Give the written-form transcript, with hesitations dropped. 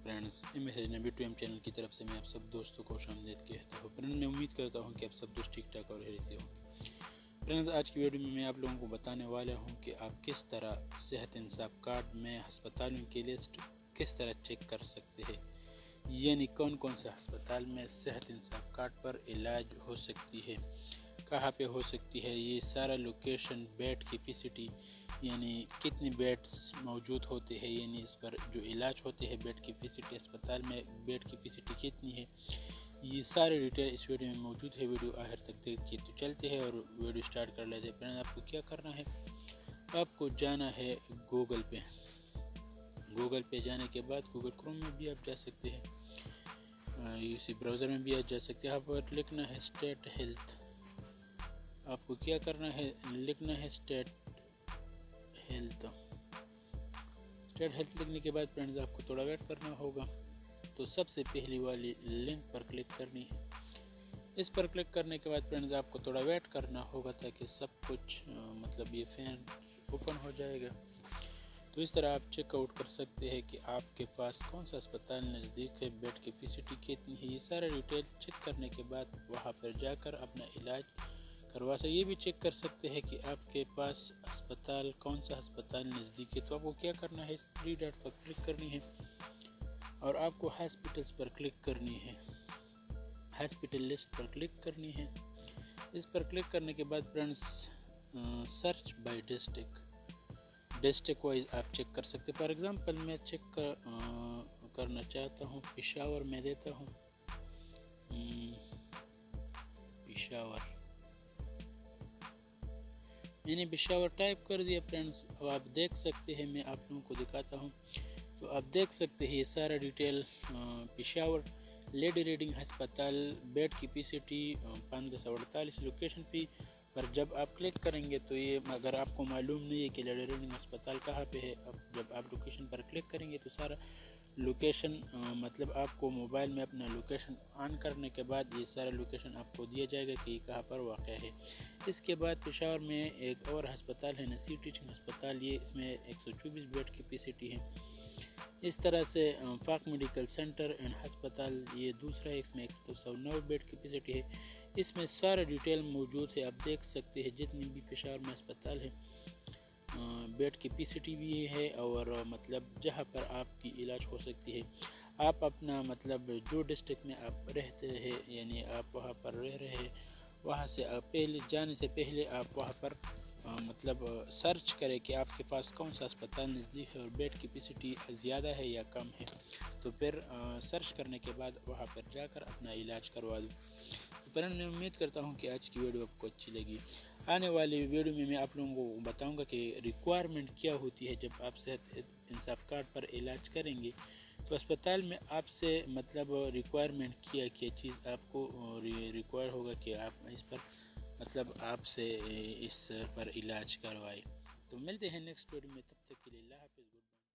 Friends, MSNB2M channel کی طرف سے میں آپ سب دوستوں کو خوش آمدید کہتا ہوں۔ فرینڈز، میں امید کرتا ہوں کہ آپ سب دوست ٹھیک ٹھاک اور خیریت سے ہوں گے۔ فرینڈز، آج کی ویڈیو میں میں آپ لوگوں کو بتانے والا ہوں کہ آپ کس طرح صحت انصاف کارڈ میں ہسپتالوں کی لسٹ کس طرح چیک کر سکتے ہیں، یعنی کون کون سے ہسپتال میں صحت انصاف کارڈ پر علاج ہو سکتی ہے، کہاں پہ ہو سکتی ہے، یہ سارا لوکیشن، بیڈ کیپیسٹی یعنی کتنے بیڈز موجود ہوتے ہیں، یعنی اس پر جو علاج ہوتے ہیں بیڈ کیپیسٹی، اسپتال میں بیڈ کیپیسٹی کتنی ہے، یہ سارے ڈیٹیل اس ویڈیو میں موجود ہے۔ ویڈیو آخر تک دیکھیے تو چلتے ہیں اور ویڈیو سٹارٹ کر لیتے ہیں۔ پہلے آپ کو کیا کرنا ہے، آپ کو جانا ہے گوگل پہ۔ گوگل پہ جانے کے بعد گوگل کروم میں بھی آپ جا سکتے ہیں، اسی براؤزر میں بھی آپ جا سکتے ہیں۔ آپ پر لکھنا ہے اسٹیٹ ہیلتھ، آپ کو کیا کرنا ہے، لکھنا ہے اسٹیٹ ہیلتھ۔ اسٹیٹ ہیلتھ لکھنے کے بعد فرینڈز آپ کو تھوڑا ویٹ کرنا ہوگا، تو سب سے پہلی والی لنک پر کلک کرنی ہے۔ اس پر کلک کرنے کے بعد فرینڈز آپ کو تھوڑا ویٹ کرنا ہوگا تاکہ سب کچھ مطلب یہ فین اوپن ہو جائے گا۔ تو اس طرح آپ چیک آؤٹ کر سکتے ہیں کہ آپ کے پاس کون سا اسپتال نزدیک ہے، بیڈ کیپیسٹی کتنی ہے، یہ سارا ڈیٹیل چیک کرنے کے بعد وہاں پر جا کر اپنا علاج کروا سکتے۔ یہ بھی چیک کر سکتے ہیں کہ آپ کے پاس اسپتال کون سا اسپتال نزدیک ہے۔ تو آپ کو کیا کرنا ہے، اس 3 ڈاٹ پر کلک کرنی ہے اور آپ کو ہاسپٹلس پر کلک کرنی ہے، ہاسپٹل لسٹ پر کلک کرنی ہے۔ اس پر کلک کرنے کے بعد friends search by district wise آپ چیک کر سکتے ہیں۔ فار ایگزامپل میں چیک کرنا چاہتا ہوں، پشاور میں دیتا ہوں، پشاور، میں نے پشاور ٹائپ کر دیا فرینڈز۔ اب آپ دیکھ سکتے ہیں، میں آپ لوگوں کو دکھاتا ہوں، تو آپ دیکھ سکتے ہیں یہ سارا ڈیٹیل۔ پشاور لیڈی ریڈنگ ہسپتال، بیڈ کیپیسٹی 1548، لوکیشن فی پر جب آپ کلک کریں گے تو یہ، اگر آپ کو معلوم نہیں ہے کہ لیڈی ریڈنگ ہسپتال کہاں پہ ہے، اب جب آپ لوکیشن پر کلک کریں گے تو سارا لوکیشن مطلب آپ کو موبائل میں اپنا لوکیشن آن کرنے کے بعد یہ سارا لوکیشن آپ کو دیا جائے گا کہ یہ کہاں پر واقع ہے۔ اس کے بعد پشاور میں ایک اور ہسپتال ہے، نصیر ٹیچنگ ہسپتال، یہ اس میں 124 بیڈ کیپیسٹی ہے۔ اس طرح سے فاق میڈیکل سینٹر اینڈ ہسپتال، یہ دوسرا ہے، اس میں 109 بیڈ کیپیسٹی ہے۔ اس میں سارا ڈیٹیل موجود ہے، آپ دیکھ سکتے ہیں جتنی بھی پشاور میں ہسپتال ہے، بیڈ کیپیسٹی بھی ہے اور مطلب جہاں پر آپ کی علاج ہو سکتی ہے۔ آپ اپنا مطلب جو ڈسٹرکٹ میں آپ رہتے ہیں، یعنی آپ وہاں پر رہ رہے ہیں، وہاں سے آپ پہلے جانے سے پہلے آپ وہاں پر مطلب سرچ کریں کہ آپ کے پاس کون سا اسپتال نزدیک ہے اور بیڈ کیپیسٹی زیادہ ہے یا کم ہے، تو پھر سرچ کرنے کے بعد وہاں پر جا کر اپنا علاج کروا دوں۔ تو میں امید کرتا ہوں کہ آج کی ویڈیو آپ کو اچھی لگی۔ آنے والی ویڈیو میں میں آپ لوگوں کو بتاؤں گا کہ ریکوائرمنٹ کیا ہوتی ہے جب آپ صحت انصاف کارڈ پر علاج کریں گے، تو اسپتال میں آپ سے مطلب ریکوائرمنٹ کیا چیز آپ کو ریکوائر ہوگا کہ آپ اس پر مطلب آپ سے اس پر علاج کروائے۔ تو ملتے ہیں نیکسٹ ویڈیو میں، تب تک کے لیے اللہ حافظ۔